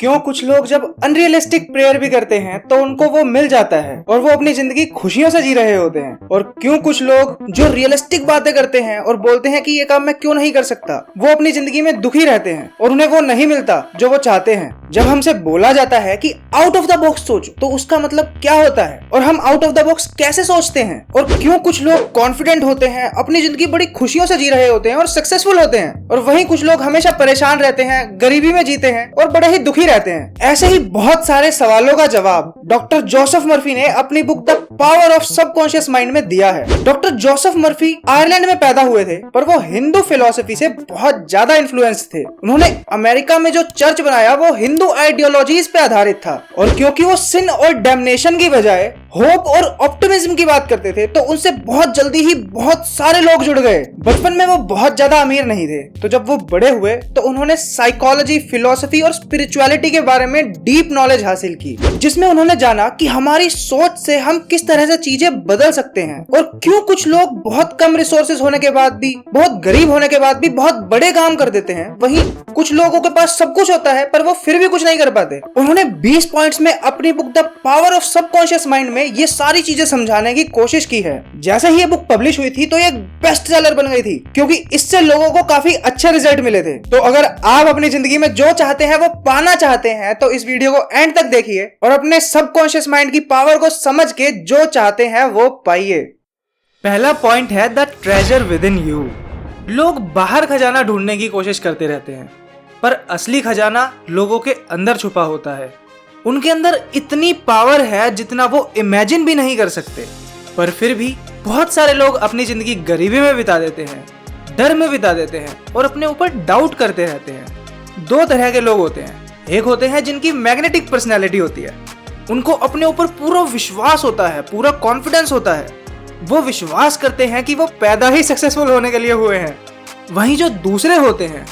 क्यों कुछ लोग जब अनरियलिस्टिक प्रेयर भी करते हैं तो उनको वो मिल जाता है और वो अपनी जिंदगी खुशियों से जी रहे होते हैं, और क्यों कुछ लोग जो रियलिस्टिक बातें करते हैं और बोलते हैं कि ये काम मैं क्यों नहीं कर सकता, वो अपनी जिंदगी में दुखी रहते हैं और उन्हें वो नहीं मिलता जो वो चाहते हैं। जब हमसे बोला जाता है कि आउट ऑफ द बॉक्स सोचो, तो उसका मतलब क्या होता है और हम आउट ऑफ द बॉक्स कैसे सोचते हैं, और क्यों कुछ लोग कॉन्फिडेंट होते हैं, अपनी जिंदगी बड़ी खुशियों से जी रहे होते हैं और सक्सेसफुल होते हैं, और वहीं कुछ लोग हमेशा परेशान रहते हैं, गरीबी में जीते हैं और बड़े ही दुखी रहते हैं। ऐसे ही बहुत सारे सवालों का जवाब डॉक्टर जोसेफ मर्फी ने अपनी book the power of subconscious mind में दिया है। डॉक्टर जोसेफ मर्फी आयरलैंड में पैदा हुए थे, पर वो हिंदू फिलॉसफी से बहुत ज्यादा इन्फ्लुएंस थे। उन्होंने अमेरिका में जो चर्च बनाया वो हिंदू आइडियोलॉजीज पे आधारित था, और क्योंकि वो सिन और डैम्नेशन की बजाय होप और ऑप्टिमिज्म की बात करते थे, तो उनसे बहुत जल्दी ही बहुत सारे लोग जुड़ गए। बचपन में वो बहुत ज्यादा अमीर नहीं थे, तो जब वो बड़े हुए तो उन्होंने साइकोलॉजी, फिलॉसफी और स्पिरिचुअलिटी के बारे में डीप नॉलेज हासिल की, जिसमें उन्होंने जाना कि हमारी सोच से हम किस तरह से चीजें बदल सकते हैं, और क्यों कुछ लोग बहुत कम रिसोर्सेज होने के बाद भी, बहुत गरीब होने के बाद भी बहुत बड़े काम कर देते हैं, वहीं कुछ लोगों के पास सब कुछ होता है पर वो फिर भी कुछ नहीं कर पाते। उन्होंने 20 पॉइंट्स में अपनी book the power of subconscious mind में ये सारी चीजें समझाने की कोशिश की है। जैसे ही ये बुक पब्लिश हुई थी तो ये बेस्ट सेलर बन गई थी, क्योंकि इससे लोगों को काफी अच्छे रिजल्ट मिले थे। तो अगर आप अपनी जिंदगी में जो चाहते हैं वो पाना चाहते हैं, तो इस वीडियो को एंड तक देखिए और अपने सबकॉन्शियस माइंड की पावर को समझ के जो चाहते हैं वो पाइए। पहला पॉइंट है the treasure with in you. लोग बाहर खजाना ढूंढने की कोशिश करते रहते हैं, पर असली खजाना लोगों के अंदर छुपा होता है। उनके अंदर इतनी पावर है जितना वो इमेजिन भी नहीं कर सकते, पर फिर भी बहुत सारे लोग अपनी जिंदगी गरीबी में बिता देते हैं, डर में बिता देते हैं और अपने ऊपर डाउट करते रहते हैं। दो तरह के लोग होते हैं। एक होते हैं जिनकी मैग्नेटिक पर्सनैलिटी होती है, उनको अपने ऊपर पूरा विश्वास होता है, पूरा कॉन्फिडेंस होता है, वो विश्वास करते हैं कि वो पैदा ही सक्सेसफुल होने के लिए हुए हैं। वहीं जो दूसरे होते हैं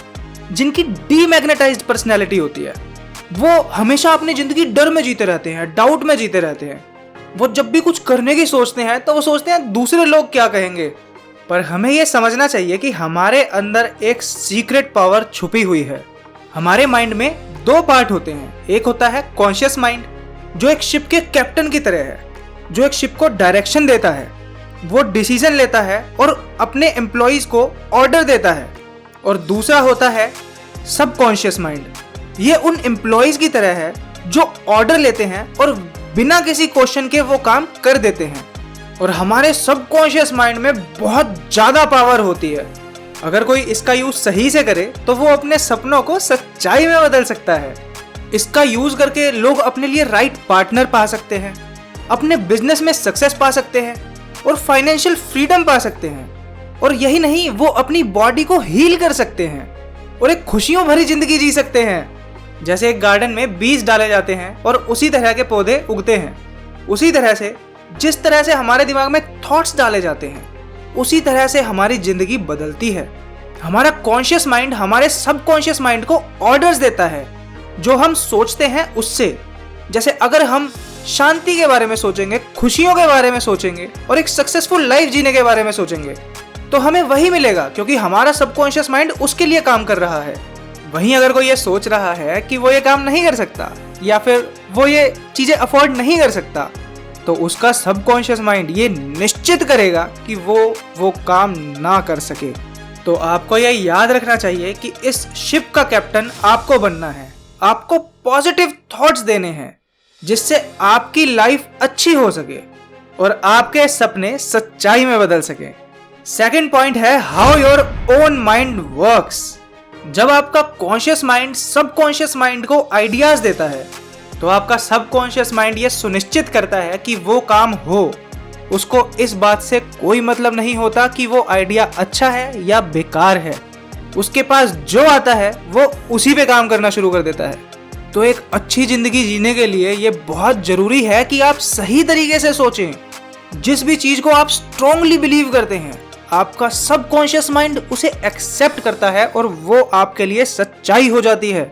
जिनकी डीमैग्नेटाइज्ड पर्सनैलिटी होती है, वो हमेशा अपनी जिंदगी डर में जीते रहते हैं, डाउट में जीते रहते हैं। वो जब भी कुछ करने की सोचते हैं तो वो सोचते हैं दूसरे लोग क्या कहेंगे। पर हमें यह समझना चाहिए कि हमारे अंदर एक सीक्रेट पावर छुपी हुई है। हमारे माइंड में दो पार्ट होते हैं। एक होता है कॉन्शियस माइंड, जो एक शिप के कैप्टन की तरह है, जो एक शिप को डायरेक्शन देता है, वो डिसीजन लेता है और अपने एम्प्लॉइज को ऑर्डर देता है। और दूसरा होता है सबकॉन्शियस माइंड। ये उन एम्प्लॉइज की तरह है जो ऑर्डर लेते हैं और बिना किसी क्वेश्चन के वो काम कर देते हैं। और हमारे सबकॉन्शियस माइंड में बहुत ज्यादा पावर होती है। अगर कोई इसका यूज सही से करे तो वो अपने सपनों को सच्चाई में बदल सकता है। इसका यूज करके लोग अपने लिए राइट पार्टनर पा सकते हैं, अपने बिजनेस में सक्सेस पा सकते हैं और फाइनेंशियल फ्रीडम पा सकते हैं। और यही नहीं, वो अपनी बॉडी को हील कर सकते हैं और एक खुशियों भरी जिंदगी जी सकते हैं। जैसे एक गार्डन में बीज डाले जाते हैं और उसी तरह के पौधे उगते हैं, उसी तरह से जिस तरह से हमारे दिमाग में थॉट्स डाले जाते हैं, उसी तरह से हमारी जिंदगी बदलती है। हमारा कॉन्शियस माइंड हमारे सबकॉन्शियस माइंड को ऑर्डर्स देता है जो हम सोचते हैं उससे। जैसे अगर हम शांति के बारे में सोचेंगे, खुशियों के बारे में सोचेंगे और एक सक्सेसफुल लाइफ जीने के बारे में सोचेंगे, तो हमें वही मिलेगा, क्योंकि हमारा सबकॉन्शियस माइंड उसके लिए काम कर रहा है। वहीं अगर कोई ये सोच रहा है कि वो ये काम नहीं कर सकता या फिर वो ये चीजें अफोर्ड नहीं कर सकता, तो उसका सबकॉन्शियस माइंड ये निश्चित करेगा कि वो काम ना कर सके। तो आपको ये याद रखना चाहिए कि इस शिप का कैप्टन आपको बनना है। आपको पॉजिटिव थॉट्स देने हैं जिससे आपकी लाइफ अच्छी हो सके और आपके सपने सच्चाई में बदल सके। सेकंड पॉइंट है how your own mind works. जब आपका कॉन्शियस माइंड सबकॉन्शियस माइंड को आइडियाज देता है, तो आपका सबकॉन्शियस माइंड ये सुनिश्चित करता है कि वो काम हो। उसको इस बात से कोई मतलब नहीं होता कि वो आइडिया अच्छा है या बेकार है। उसके पास जो आता है वो उसी पे काम करना शुरू कर देता है। तो एक अच्छी जिंदगी जीने के लिए ये बहुत जरूरी है कि आप सही तरीके से सोचें। जिस भी चीज को आप स्ट्रांगली बिलीव करते हैं, आपका सबकॉन्शियस माइंड उसे एक्सेप्ट करता है और वो आपके लिए सच्चाई हो जाती है।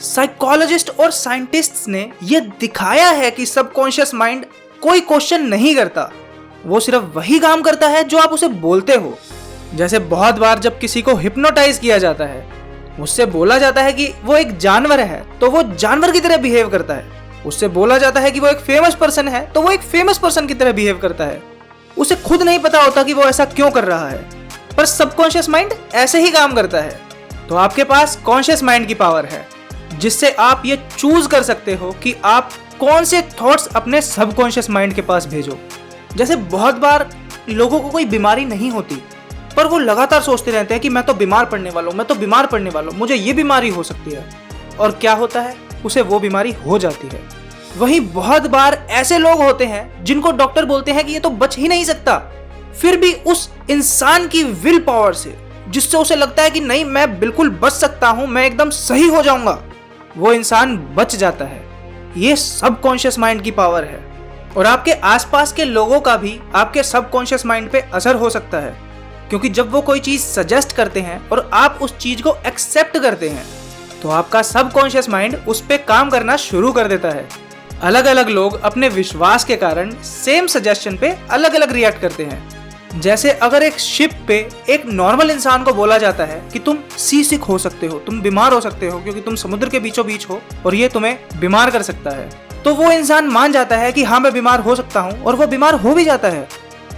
साइकोलॉजिस्ट और साइंटिस्ट्स ने यह दिखाया है कि सबकॉन्शियस माइंड कोई क्वेश्चन नहीं करता, वो सिर्फ वही काम करता है जो आप उसे बोलते हो। जैसे बहुत बार जब किसी को हिप्नोटाइज किया जाता है उससे बोला जाता है कि वो एक जानवर है तो वो जानवर की तरह बिहेव करता है। उससे बोला जाता है कि वो एक फेमस पर्सन है तो वो एक फेमस पर्सन की तरह बिहेव करता है। उसे खुद नहीं पता होता कि वो ऐसा क्यों कर रहा है, पर सबकॉन्शियस माइंड ऐसे ही काम करता है। तो आपके पास कॉन्शियस माइंड की पावर है, जिससे आप ये चूज कर सकते हो कि आप कौन से थॉट्स अपने सबकॉन्शियस माइंड के पास भेजो। जैसे बहुत बार लोगों को कोई बीमारी नहीं होती, पर वो लगातार सोचते रहते हैं कि मैं तो बीमार पड़ने वाला हूँ, मैं तो बीमार पड़ने वाला हूँ, मुझे ये बीमारी हो सकती है। और क्या होता है, उसे वो बीमारी हो जाती है। वहीं बहुत बार ऐसे लोग होते हैं जिनको डॉक्टर बोलते हैं कि ये तो बच ही नहीं सकता, फिर भी उस इंसान की विल पावर से, जिससे उसे लगता है कि नहीं मैं बिल्कुल बच सकता हूं, मैं एकदम सही हो जाऊंगा, वो इंसान बच जाता है। ये सबकॉन्शियस माइंड की पावर है। और आपके आसपास के लोगों का भी आपके सबकॉन्शियस माइंड पे असर हो सकता है, क्योंकि जब वो कोई चीज सजेस्ट करते हैं और आप उस चीज को एक्सेप्ट करते हैं तो आपका सबकॉन्शियस माइंड उस पे काम करना शुरू कर देता है। अलग अलग लोग अपने विश्वास के कारण सेम सजेशन पे अलग अलग रिएक्ट करते हैं। जैसे अगर एक शिप पे एक नॉर्मल इंसान को बोला जाता है कि तुम सी सिक हो सकते हो, तुम बीमार हो सकते हो क्योंकि तुम समुद्र के बीचों बीच हो और ये तुम्हें बीमार कर सकता है, तो वो इंसान मान जाता है कि हाँ मैं बीमार हो सकता हूँ और वो बीमार हो भी जाता है।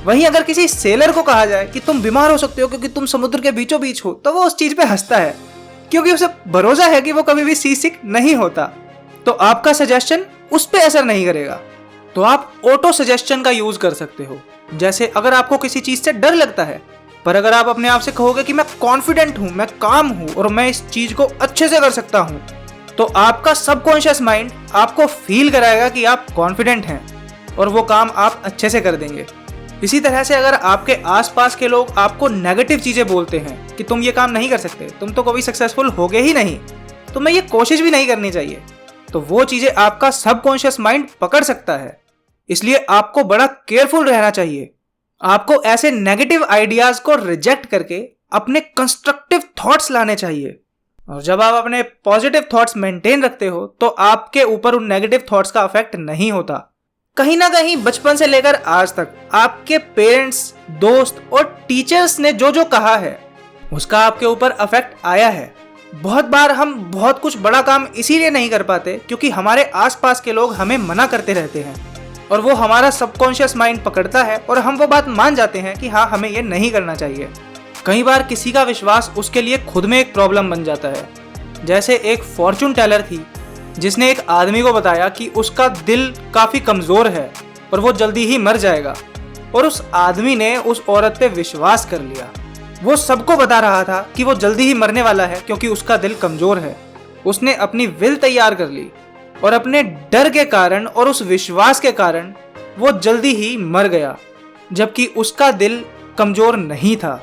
वहीं अगर किसी सेलर को कहा जाए कि तुम बीमार हो सकते हो क्योंकि तुम समुद्र के बीचों बीच हो, तो वो उस चीज पे हंसता है, क्योंकि उसे भरोसा है कि वो कभी भी सी सिक नहीं होता। तो आपका सजेशन उस पे असर नहीं करेगा। तो आप ऑटो सजेशन का यूज कर सकते हो। जैसे अगर आपको किसी चीज से डर लगता है, पर अगर आप अपने आप से कहोगे कि मैं कॉन्फिडेंट हूं, मैं काम हूं और मैं इस चीज को अच्छे से कर सकता हूं, तो आपका सबकॉन्शियस माइंड आपको फील कराएगा कि आप कॉन्फिडेंट हैं और वो काम आप अच्छे से कर देंगे। इसी तरह से अगर आपके आसपास के लोग आपको नेगेटिव चीजें बोलते हैं कि तुम ये काम नहीं कर सकते, तुम तो कभी सक्सेसफुल होगे ही नहीं, तुम्हें ये कोशिश भी नहीं करनी चाहिए, तो वो चीजें आपका सबकॉन्शियस माइंड पकड़ सकता है। इसलिए आपको बड़ा केयरफुल रहना चाहिए। आपको ऐसे नेगेटिव आइडियाज को रिजेक्ट करके अपने कंस्ट्रक्टिव थॉट्स लाने चाहिए। और जब आप अपने पॉजिटिव थॉट्स मेंटेन रखते हो तो आपके ऊपर उन नेगेटिव थॉट्स का इफेक्ट नहीं होता। कहीं ना कहीं बचपन से लेकर आज तक आपके पेरेंट्स, दोस्त और टीचर्स ने जो जो कहा है उसका आपके ऊपर इफेक्ट आया है। बहुत बार हम बहुत कुछ बड़ा काम इसीलिए नहीं कर पाते क्योंकि हमारे आसपास के लोग हमें मना करते रहते हैं और वो हमारा सबकॉन्शियस माइंड पकड़ता है और हम वो बात मान जाते हैं कि हाँ हमें ये नहीं करना चाहिए। कई बार किसी का विश्वास उसके लिए खुद में एक प्रॉब्लम बन जाता है। जैसे एक फॉर्चून टेलर थी जिसने एक आदमी को बताया कि उसका दिल काफी कमजोर है और वो जल्दी ही मर जाएगा, और उस आदमी ने उस औरत पे विश्वास कर लिया। वो सबको बता रहा था कि वो जल्दी ही मरने वाला है क्योंकि उसका दिल कमजोर है। उसने अपनी विल तैयार कर ली और अपने डर के कारण और उस विश्वास के कारण वो जल्दी ही मर गया, जबकि उसका दिल कमजोर नहीं था।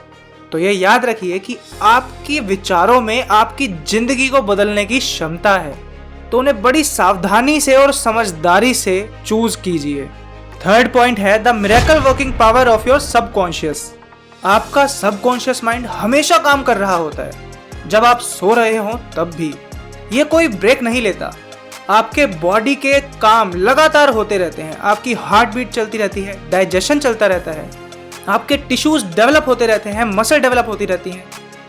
तो ये याद रखिए कि आपके विचारों में आपकी जिंदगी को बदलने की क्षमता है, तो उन्हें बड़ी सावधानी से और समझदारी से चूज कीजिए। थर्ड पॉइंट है the miracle working power of your subconscious. आपका सबकॉन्शियस माइंड हमेशा काम कर रहा होता है, जब आप सो रहे हो तब भी। ये कोई ब्रेक नहीं लेता। आपके बॉडी के काम लगातार होते रहते हैं, आपकी हार्ट बीट चलती रहती है, डाइजेशन चलता रहता है, आपके टिश्यूज डेवलप होते रहते हैं, मसल डेवलप होती रहती हैं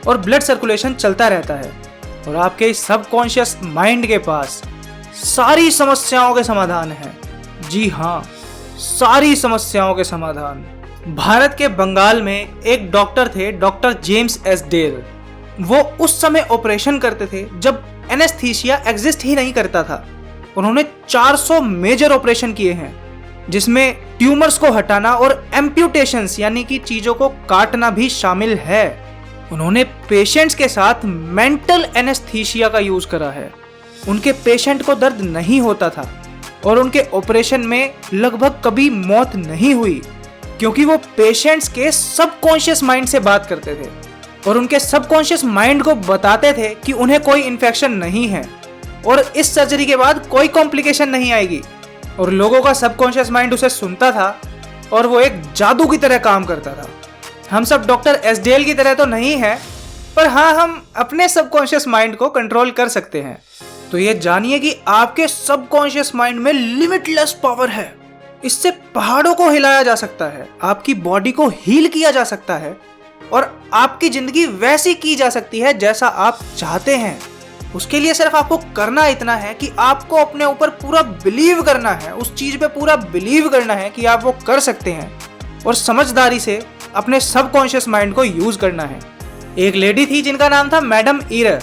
और ब्लड सर्कुलेशन चलता रहता है। और आपके सबकॉन्शियस माइंड के पास सारी समस्याओं के समाधान हैं। जी हाँ, सारी समस्याओं के समाधान। भारत के बंगाल में एक डॉक्टर थे, डॉक्टर जेम्स एस डेल। वो उस समय ऑपरेशन करते थे जब एनेस्थीसिया एग्जिस्ट ही नहीं करता था। उन्होंने 400 मेजर ऑपरेशन किए हैं, जिसमें ट्यूमर्स को हटाना और एम्प्यूटेशंस यानी कि चीजों को काटना भी शामिल है। उन्होंने पेशेंट्स के साथ मेंटल एनेस्थीसिया का यूज करा है। उनके पेशेंट को दर्द नहीं होता था और उनके ऑपरेशन में लगभग कभी मौत नहीं हुई, क्योंकि वो पेशेंट्स के सबकॉन्शियस माइंड से बात करते थे और उनके सबकॉन्शियस माइंड को बताते थे कि उन्हें कोई इन्फेक्शन नहीं है और इस सर्जरी के बाद कोई कॉम्प्लिकेशन नहीं आएगी। और लोगों का सबकॉन्शियस माइंड उसे सुनता था और वो एक जादू की तरह काम करता था। हम सब डॉक्टर एस डेल की तरह तो नहीं है, पर हाँ हम अपने सबकॉन्शियस माइंड को कंट्रोल कर सकते हैं। तो ये जानिए कि आपके सबकॉन्शियस माइंड में लिमिटलेस पावर है। इससे पहाड़ों को हिलाया जा सकता है, आपकी बॉडी को हील किया जा सकता है और आपकी जिंदगी वैसी की जा सकती है जैसा आप चाहते हैं। उसके लिए सिर्फ आपको करना इतना है कि आपको अपने ऊपर पूरा बिलीव करना है, उस चीज पे पूरा बिलीव करना है कि आप वो कर सकते हैं और समझदारी से अपने सबकॉन्शियस माइंड को यूज करना है। एक लेडी थी जिनका नाम था मैडम ईरर।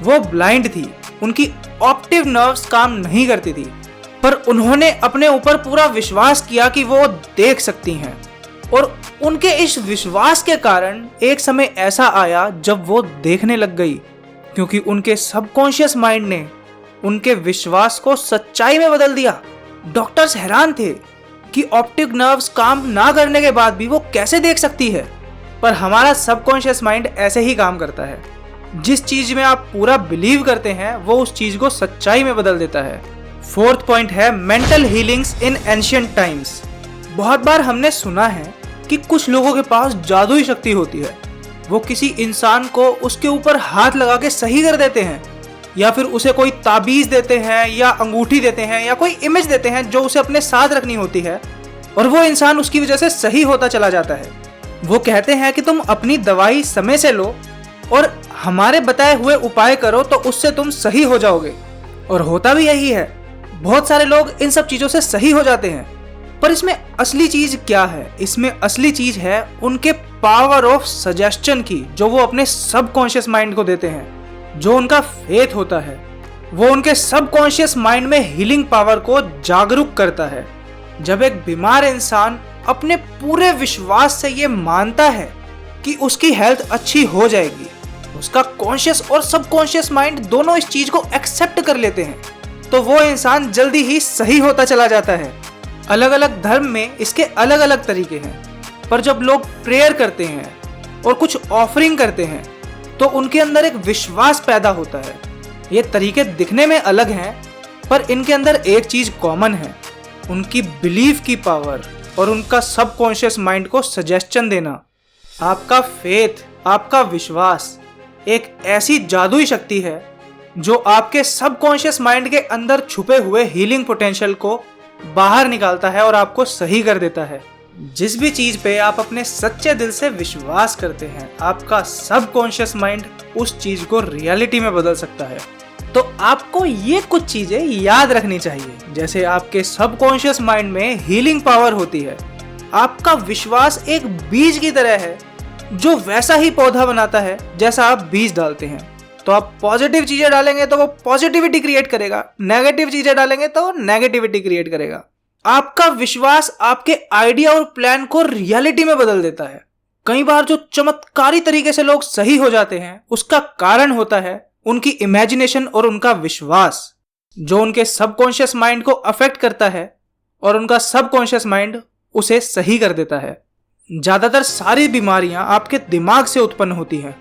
वो ब्लाइंड थी, उनकी ऑप्टिक नर्व्स काम नहीं करती थी, पर उन्होंने अपने ऊपर पूरा विश्वास किया कि वो देख सकती हैं। और उनके इस विश्वास के कारण एक समय ऐसा आया जब वो देखने लग गई, क्योंकि उनके सबकॉन्शियस माइंड ने उनके विश्वास को सच्चाई में बदल दिया। डॉक्टर्स हैरान थे कि ऑप्टिक नर्व्स काम ना करने के बाद भी वो कैसे देख सकती है, पर हमारा सबकॉन्शियस माइंड ऐसे ही काम करता है। जिस चीज में आप पूरा बिलीव करते हैं वो उस चीज को सच्चाई में बदल देता है। फोर्थ पॉइंट है मेंटल हीलिंग्स इन एंशिएंट टाइम्स। बहुत बार हमने सुना है कि कुछ लोगों के पास जादुई शक्ति होती है। वो किसी इंसान को उसके ऊपर हाथ लगा के सही कर देते हैं, या फिर उसे कोई ताबीज देते हैं या अंगूठी देते हैं या कोई इमेज देते हैं जो उसे अपने साथ रखनी होती है, और वो इंसान उसकी वजह से सही होता चला जाता है। वो कहते हैं कि तुम अपनी दवाई समय से लो और हमारे बताए हुए उपाय करो तो उससे तुम सही हो जाओगे, और होता भी यही है। बहुत सारे लोग इन सब चीजों से सही हो जाते हैं, पर इसमें असली चीज क्या है? इसमें असली चीज है उनके पावर ऑफ सजेशन की, जो वो अपने सबकॉन्शियस माइंड को देते हैं। जो उनका फेथ होता है वो उनके सबकॉन्शियस माइंड में हीलिंग पावर को जागरूक करता है। जब एक बीमार इंसान अपने पूरे विश्वास से ये मानता है कि उसकी हेल्थ अच्छी हो जाएगी, उसका कॉन्शियस और सबकॉन्शियस माइंड दोनों इस चीज को एक्सेप्ट कर लेते हैं, तो वो इंसान जल्दी ही सही होता चला जाता है। अलग अलग धर्म में इसके अलग अलग तरीके हैं, पर जब लोग प्रेयर करते हैं और कुछ ऑफरिंग करते हैं तो उनके अंदर एक विश्वास पैदा होता है। ये तरीके दिखने में अलग हैं, पर इनके अंदर एक चीज कॉमन है, उनकी बिलीफ की पावर और उनका सबकॉन्शियस माइंड को सजेशन देना। आपका फेथ, आपका विश्वास एक ऐसी जादुई शक्ति है जो आपके सबकॉन्शियस माइंड के अंदर छुपे हुए हीलिंग पोटेंशियल को बाहर निकालता है और आपको सही कर देता है। जिस भी चीज पे आप अपने सच्चे दिल से विश्वास करते हैं, आपका सबकॉन्शियस माइंड उस चीज को रियलिटी में बदल सकता है। तो आपको ये कुछ चीजें याद रखनी चाहिए। जैसे आपके सबकॉन्शियस माइंड में हीलिंग पावर होती है, आपका विश्वास एक बीज की तरह है जो वैसा ही पौधा बनाता है जैसा आप बीज डालते हैं। तो आप पॉजिटिव चीजें डालेंगे तो वो पॉजिटिविटी क्रिएट करेगा, नेगेटिव चीजें डालेंगे तो वो नेगेटिविटी क्रिएट करेगा। आपका विश्वास आपके आइडिया और प्लान को रियलिटी में बदल देता है। कई बार जो चमत्कारी तरीके से लोग सही हो जाते हैं उसका कारण होता है उनकी इमेजिनेशन और उनका विश्वास, जो उनके सबकॉन्शियस माइंड को अफेक्ट करता है और उनका सबकॉन्शियस माइंड उसे सही कर देता है। ज्यादातर सारी बीमारियां आपके दिमाग से उत्पन्न होती हैं,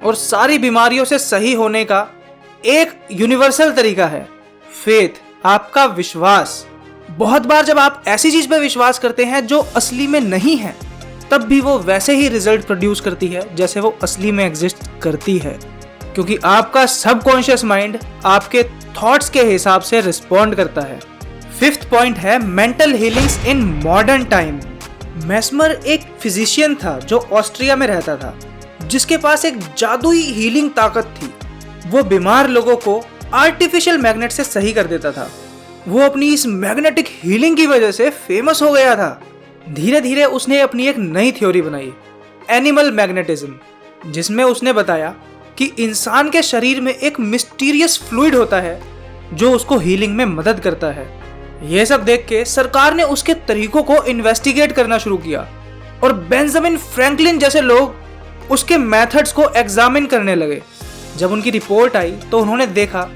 और सारी बीमारियों से सही होने का एक यूनिवर्सल तरीका है फेथ, आपका विश्वास। बहुत बार जब आप ऐसी चीज पर विश्वास करते हैं जो असली में नहीं है, तब भी वो वैसे ही रिजल्ट प्रोड्यूस करती है जैसे वो असली में एग्जिस्ट करती है, क्योंकि आपका सबकॉन्शियस माइंड आपके थॉट्स के हिसाब से रिस्पॉन्ड करता है। फिफ्थ पॉइंट है mental healings in modern time. Mesmer एक फिजिशियन था जो ऑस्ट्रिया में रहता था, जिसके पास एक जादुई हीलिंग ताकत थी। वो बीमार लोगों को आर्टिफिशियल मैग्नेट से सही कर देता था। वो अपनी इस मैग्नेटिक हीलिंग की वजह से फेमस हो गया था। धीरे धीरे उसने अपनी एक नई थ्योरी बनाई, एनिमल मैग्नेटिज्म, जिसमें उसने बताया कि इंसान के शरीर में एक मिस्टीरियस फ्लूइड होता है जो उसको हीलिंग में मदद करता है। यह सब देख के सरकार ने उसके तरीकों को इन्वेस्टिगेट करना शुरू किया, और बेंजामिन फ्रैंकलिन जैसे लोग उसके मेथड्स को एग्जामिन करने लगे। जब उनकी रिपोर्ट आई तो उन्होंने देखा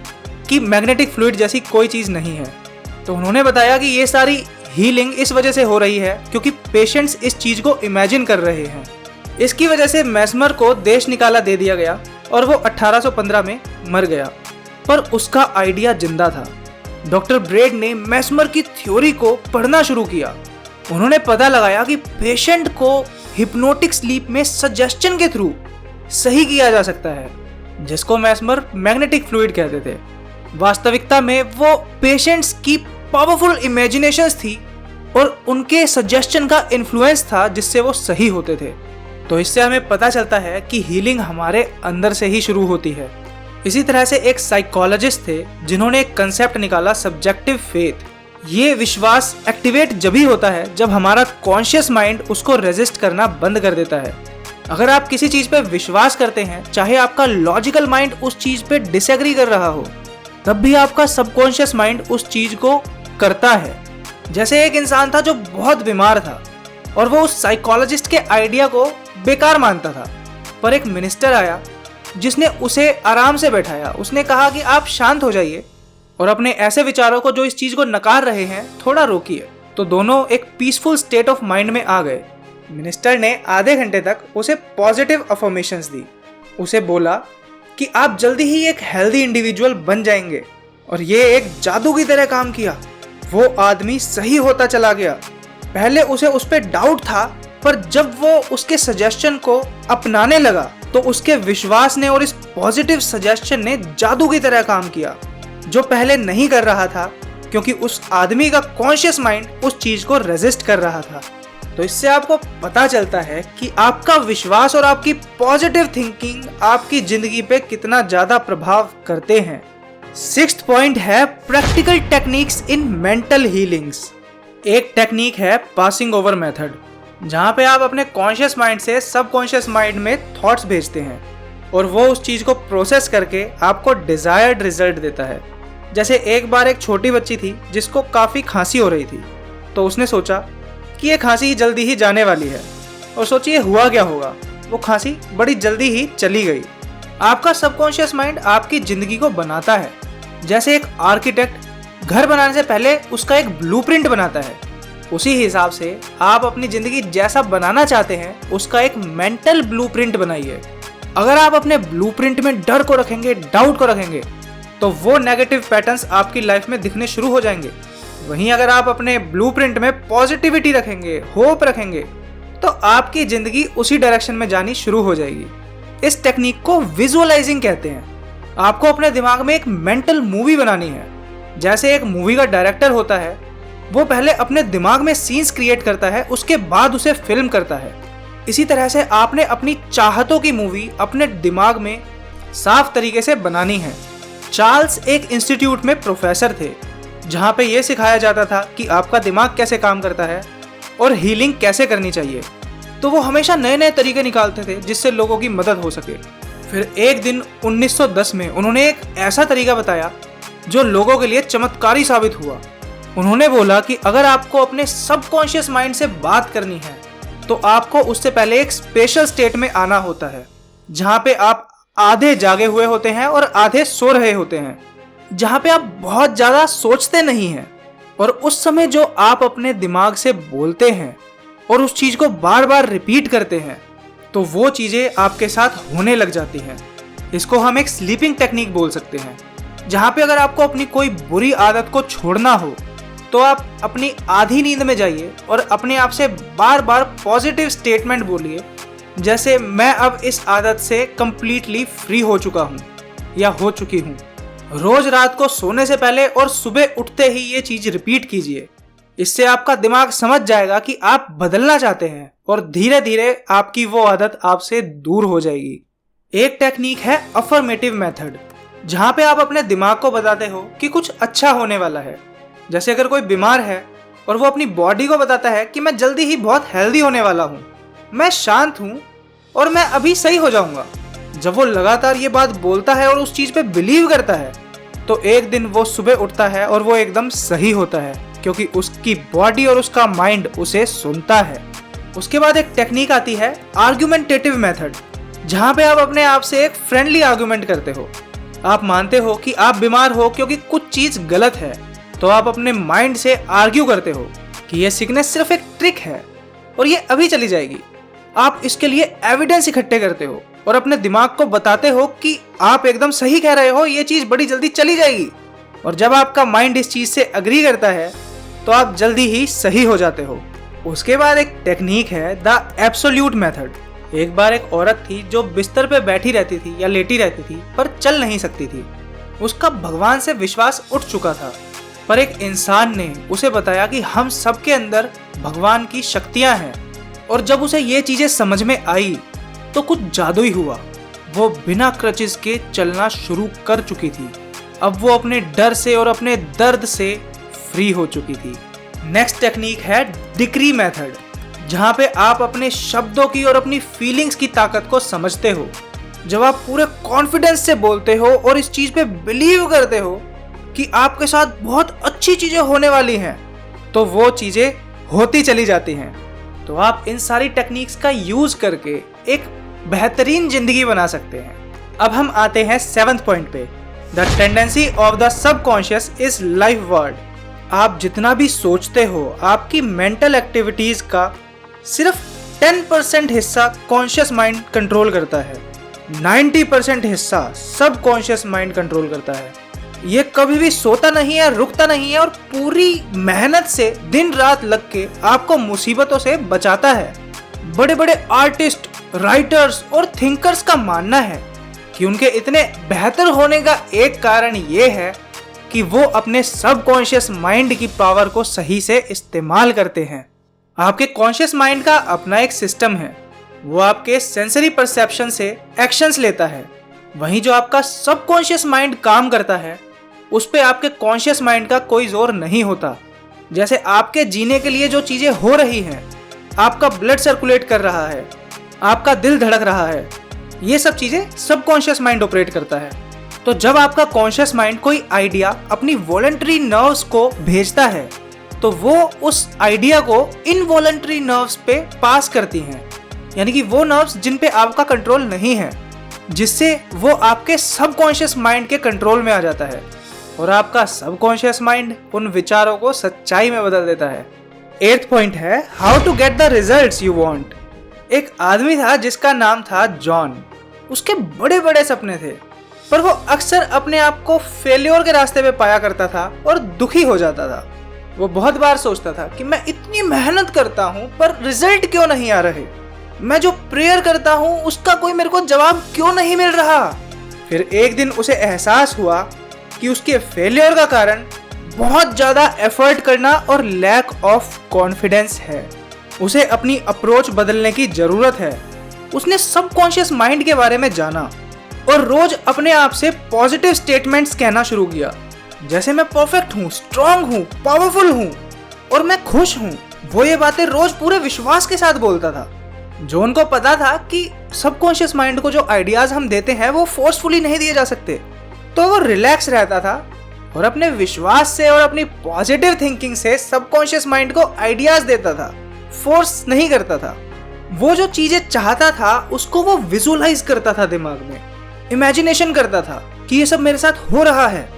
कि मैग्नेटिक फ्लूइड जैसी कोई चीज़ नहीं है। तो उन्होंने बताया कि ये सारी हीलिंग इस वजह से हो रही है क्योंकि पेशेंट्स इस चीज़ को इमेजिन कर रहे हैं। इसकी वजह से मेस्मर को देश निकाला दे दिया गया और वो 1815 में मर गया, पर उसका आइडिया जिंदा था। डॉक्टर ब्रेड ने मेस्मर की थ्योरी को पढ़ना शुरू किया। उन्होंने पता लगाया कि पेशेंट को हिप्नोटिक स्लीप में सजेशन के थ्रू सही किया जा सकता है, जिसको मेस्मर मैग्नेटिक फ्लूइड कहते थे। वास्तविकता में वो पेशेंट्स की पावरफुल इमेजिनेशंस थी और उनके सजेशन का इन्फ्लुएंस था जिससे वो सही होते थे। तो इससे हमें पता चलता है कि हीलिंग हमारे अंदर से ही शुरू होती है। इसी तरह से एक साइकोलॉजिस्ट थे जिन्होंने एक कंसेप्ट निकाला, सब्जेक्टिव फेथ। ये विश्वास एक्टिवेट जब ही होता है जब हमारा कॉन्शियस माइंड उसको रेजिस्ट करना बंद कर देता है। अगर आप किसी चीज पे विश्वास करते हैं, चाहे आपका लॉजिकल माइंड उस चीज पे डिसएग्री कर रहा हो, तब भी आपका सबकॉन्शियस माइंड उस चीज को करता है। जैसे एक इंसान था जो बहुत बीमार था और वो उस साइकोलॉजिस्ट के आइडिया को बेकार मानता था, पर एक मिनिस्टर आया जिसने उसे आराम से बैठाया। उसने कहा कि आप शांत हो जाइए और अपने ऐसे विचारों को जो इस चीज को नकार रहे हैं थोड़ा रोकिए। तो दोनों एक पीसफुल स्टेट ऑफ माइंड में आ गए। मिनिस्टर ने आधे घंटे तक उसे पॉजिटिव अफर्मेशंस दी। उसे बोला कि आप जल्दी ही एक हेल्दी इंडिविजुअल बन जाएंगे, और ये एक जादू की तरह काम किया। वो आदमी सही होता चला गया। पहले उसे उस पर डाउट था, पर जब वो उसके सजेशन को अपनाने लगा तो उसके विश्वास ने और इस पॉजिटिव सजेशन ने जादू की तरह काम किया, जो पहले नहीं कर रहा था, क्योंकि उस आदमी का कॉन्शियस माइंड उस चीज को रेजिस्ट कर रहा था। तो इससे आपको पता चलता है कि आपका विश्वास और आपकी पॉजिटिव थिंकिंग आपकी जिंदगी पे कितना ज्यादा प्रभाव करते हैं। 6th पॉइंट है practical techniques in mental healings. एक टेक्निक है पासिंग ओवर मेथड, जहाँ पे आप अपने कॉन्शियस माइंड से सबकॉन्शियस माइंड में थॉट्स भेजते हैं और वो उस चीज को प्रोसेस करके आपको डिजायर्ड रिजल्ट देता है। जैसे एक बार एक छोटी बच्ची थी जिसको काफी खांसी हो रही थी, तो उसने सोचा कि ये खांसी जल्दी ही जाने वाली है, और सोचिए हुआ क्या होगा, वो खांसी बड़ी जल्दी ही चली गई। आपका सबकॉन्शियस माइंड आपकी जिंदगी को बनाता है। जैसे एक आर्किटेक्ट घर बनाने से पहले उसका एक ब्लूप्रिंट बनाता है, उसी हिसाब से आप अपनी जिंदगी जैसा बनाना चाहते हैं उसका एक मेंटल ब्लूप्रिंट बनाइए। अगर आप अपने ब्लूप्रिंट में डर को रखेंगे, डाउट को रखेंगे, तो वो नेगेटिव पैटर्न्स आपकी लाइफ में दिखने शुरू हो जाएंगे। वहीं अगर आप अपने ब्लूप्रिंट में पॉजिटिविटी रखेंगे, होप रखेंगे, तो आपकी जिंदगी उसी डायरेक्शन में जानी शुरू हो जाएगी। इस टेक्निक को विजुअलाइजिंग कहते हैं। आपको अपने दिमाग में एक मेंटल मूवी बनानी है। जैसे एक मूवी का डायरेक्टर होता है, वो पहले अपने दिमाग में सीन्स क्रिएट करता है, उसके बाद उसे फिल्म करता है। इसी तरह से आपने अपनी चाहतों की मूवी अपने दिमाग में साफ तरीके से बनानी है। चार्ल्स एक इंस्टीट्यूट में प्रोफेसर थे, जहाँ पे ये सिखाया जाता था कि आपका दिमाग कैसे काम करता है और हीलिंग कैसे करनी चाहिए। तो वो हमेशा नए नए तरीके निकालते थे जिससे लोगों की मदद हो सके। फिर एक दिन 1910 में उन्होंने एक ऐसा तरीका बताया जो लोगों के लिए चमत्कारी साबित हुआ। उन्होंने बोला कि अगर आपको अपने सबकॉन्शियस माइंड से बात करनी है तो आपको उससे पहले एक स्पेशल स्टेट में आना होता है, जहाँ पे आप आधे जागे हुए होते हैं और आधे सो रहे होते हैं, जहाँ पे आप बहुत ज्यादा सोचते नहीं हैं, और उस समय जो आप अपने दिमाग से बोलते हैं और उस चीज को बार बार रिपीट करते हैं, तो वो चीजें आपके साथ होने लग जाती हैं। इसको हम एक स्लीपिंग टेक्निक बोल सकते हैं, जहाँ पे अगर आपको अपनी कोई बुरी आदत को छोड़ना हो तो आप अपनी आधी नींद में जाइए और अपने आप से बार बार पॉजिटिव स्टेटमेंट बोलिए, जैसे मैं अब इस आदत से कंप्लीटली फ्री हो चुका हूँ या हो चुकी हूँ। रोज रात को सोने से पहले और सुबह उठते ही ये चीज रिपीट कीजिए। इससे आपका दिमाग समझ जाएगा कि आप बदलना चाहते हैं और धीरे धीरे आपकी वो आदत आपसे दूर हो जाएगी। एक टेक्निक है अफर्मेटिव मेथड, जहाँ पे आप अपने दिमाग को बताते हो कि कुछ अच्छा होने वाला है। जैसे अगर कोई बीमार है और वो अपनी बॉडी को बताता है कि मैं जल्दी ही बहुत हेल्दी होने वाला हूँ, मैं शांत हूँ और मैं अभी सही हो जाऊंगा। जब वो लगातार ये बात बोलता है और उस चीज पे बिलीव करता है, तो एक दिन वो सुबह उठता है और वो एकदम सही होता है, क्योंकि उसकी बॉडी और उसका माइंड उसे सुनता है। उसके बाद एक टेक्निक आती है आर्गुमेंटेटिव मेथड, जहाँ पे आप अपने आप से एक फ्रेंडली आर्गुमेंट करते हो। आप मानते हो कि आप बीमार हो क्योंकि कुछ चीज गलत है, तो आप अपने माइंड से आर्ग्यू करते हो कि ये सिकनेस सिर्फ एक ट्रिक है और ये अभी चली जाएगी। आप इसके लिए एविडेंस इकट्ठे करते हो और अपने दिमाग को बताते हो कि आप एकदम सही कह रहे हो, ये चीज बड़ी जल्दी चली जाएगी। और जब आपका माइंड इस चीज से अग्री करता है तो आप जल्दी ही सही हो जाते हो। उसके बाद एक टेक्निक है द एब्सोल्यूट मेथड। एक बार एक औरत थी जो बिस्तर पे बैठी रहती थी या लेटी रहती थी पर चल नहीं सकती थी। उसका भगवान से विश्वास उठ चुका था, पर एक इंसान ने उसे बताया कि हम सबके अंदर भगवान की शक्तियां हैं और जब उसे ये चीजें समझ में आई तो कुछ जादू ही हुआ। वो बिना क्रचेस के चलना शुरू कर चुकी थी। अब वो अपने डर से और अपने दर्द से फ्री हो चुकी थी। नेक्स्ट टेक्निक है डिक्री मेथड, जहाँ पे आप अपने शब्दों की और अपनी फीलिंग्स की ताकत को समझते हो। जब आप पूरे कॉन्फिडेंस से बोलते हो और इस चीज पे बिलीव करते हो कि आपके साथ बहुत अच्छी चीजें होने वाली हैं, तो वो चीजें होती चली जाती हैं। तो आप इन सारी टेक्निक्स का यूज करके एक बेहतरीन जिंदगी बना सकते हैं। अब हम आते हैं 7th पॉइंट पे, the tendency of the subconscious is life word. आप जितना भी सोचते हो, आपकी मेंटल एक्टिविटीज का सिर्फ 10% हिस्सा कॉन्शियस माइंड कंट्रोल करता है, 90% हिस्सा सबकॉन्शियस माइंड कंट्रोल करता है। ये कभी भी सोता नहीं है, रुकता नहीं है और पूरी मेहनत से दिन रात लग के आपको मुसीबतों से बचाता है। बड़े बड़े आर्टिस्ट, राइटर्स और थिंकर्स का मानना है कि उनके इतने बेहतर होने का एक कारण ये है कि वो अपने सबकॉन्शियस माइंड की पावर को सही से इस्तेमाल करते हैं। आपके कॉन्शियस माइंड का अपना एक सिस्टम है, वो आपके सेंसरी परसेप्शन से एक्शंस लेता है। वहीं जो आपका सबकॉन्शियस माइंड काम करता है, उस पे आपके कॉन्शियस माइंड का कोई जोर नहीं होता। जैसे आपके जीने के लिए जो चीजें हो रही हैं, आपका ब्लड सर्कुलेट कर रहा है, आपका दिल धड़क रहा है, ये सब चीजें सबकॉन्शियस माइंड ऑपरेट करता है। तो जब आपका कॉन्शियस माइंड कोई आइडिया अपनी वॉलंटरी नर्व्स को भेजता है, तो वो उस आइडिया को इनवॉलंटरी नर्व्स पे पास करती हैं, यानी कि वो नर्व्स जिन पे आपका कंट्रोल नहीं है, जिससे वो आपके सबकॉन्शियस माइंड के कंट्रोल में आ जाता है और आपका सबकॉन्शियस माइंड उन विचारों को सच्चाई में बदल देता है। 8th पॉइंट है how to get the results you want. एक आदमी था जिसका नाम था जॉन। उसके बड़े बड़े सपने थे, पर वो अक्सर अपने आप को फेल्योर के रास्ते पे पाया करता था और दुखी हो जाता था। वो बहुत बार सोचता था कि मैं इतनी मेहनत करता हूँ पर रिजल्ट क्यों नहीं आ रहे, मैं जो प्रेयर करता हूँ उसका कोई मेरे को जवाब क्यों नहीं मिल रहा। फिर एक दिन उसे एहसास हुआ कि उसके फेलियर का कारण बहुत ज्यादा एफर्ट करना और लैक ऑफ कॉन्फिडेंस है। उसे अपनी अप्रोच बदलने की जरूरत है। उसने सबकॉन्शियस माइंड के बारे में जाना और रोज अपने आप से पॉजिटिव स्टेटमेंट्स कहना शुरू किया, जैसे मैं परफेक्ट हूँ, स्ट्रांग हूँ, पावरफुल हूँ और मैं खुश हूँ। वो ये बातें रोज पूरे विश्वास के साथ बोलता था। जॉन को पता था कि सबकॉन्शियस माइंड को जो आइडियाज हम देते हैं वो फोर्सफुली नहीं दिए जा सकते, तो वो रिलैक्स रहता था और अपने विश्वास से और अपनी पॉजिटिव थिंकिंग से सबकॉन्शियस माइंड को आइडियाज देता था, फोर्स नहीं करता था। वो जो चीजें चाहता था उसको वो विजुअलाइज करता था, दिमाग में इमेजिनेशन करता था कि ये सब मेरे साथ हो रहा है,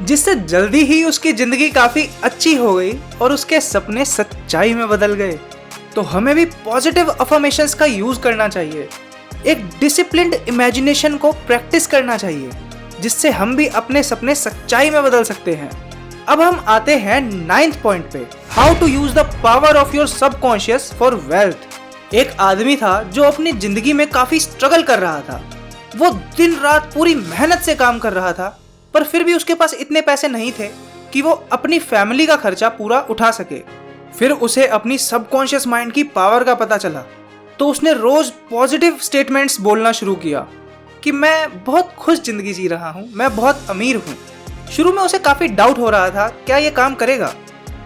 जिससे जल्दी ही उसकी जिंदगी काफी अच्छी हो गई और उसके सपने सच्चाई में बदल गए। तो हमें भी पॉजिटिव अफर्मेशंस का यूज करना चाहिए, एक डिसिप्लिन्ड इमेजिनेशन को प्रैक्टिस करना चाहिए, जिससे हम भी अपने सपने सच्चाई में बदल सकते हैं। अब हम आते हैं 9th पॉइंट पे, how to use the power of your subconscious for wealth. एक आदमी था जो अपनी जिंदगी में काफी स्ट्रगल कर रहा था। वो दिन रात पूरी मेहनत से काम कर रहा था, पर फिर भी उसके पास इतने पैसे नहीं थे कि वो अपनी फैमिली का खर्चा पूरा उठा सके। फिर उसे अपनी सबकॉन्शियस माइंड की पावर का पता चला, तो उसने रोज पॉजिटिव स्टेटमेंट्स बोलना शुरू किया कि मैं बहुत खुश जिंदगी जी रहा हूँ, मैं बहुत अमीर हूँ। शुरू में उसे काफी डाउट हो रहा था क्या ये काम करेगा,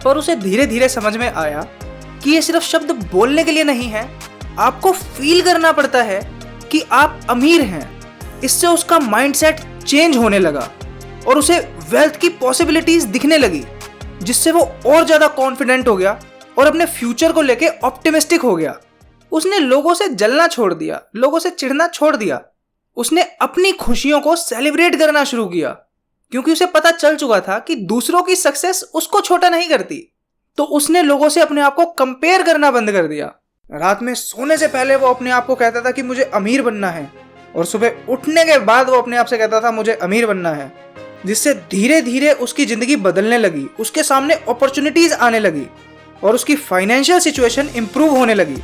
पर उसे धीरे धीरे समझ में आया कि ये सिर्फ शब्द बोलने के लिए नहीं है, आपको फील करना पड़ता है कि आप अमीर हैं। इससे उसका माइंडसेट चेंज होने लगा और उसे वेल्थ की पॉसिबिलिटीज दिखने लगी, जिससे वो और ज्यादा कॉन्फिडेंट हो गया और अपने फ्यूचर को लेके ऑप्टिमिस्टिक हो गया। उसने लोगों से जलना छोड़ दिया, लोगों से चिढ़ना छोड़ दिया। उसने अपनी खुशियों को सेलिब्रेट करना शुरू किया, क्योंकि उसे पता चल चुका था कि दूसरों की सक्सेस उसको छोटा नहीं करती। तो उसने लोगों से अपने आप को कंपेयर करना बंद कर दिया। रात में सोने से पहले वो अपने आप को कहता था कि मुझे अमीर बनना है, और सुबह उठने के बाद वो अपने आप से कहता था मुझे अमीर बनना है, जिससे धीरे धीरे उसकी जिंदगी बदलने लगी, उसके सामने अपॉर्चुनिटीज आने लगी और उसकी फाइनेंशियल सिचुएशन इंप्रूव होने लगी।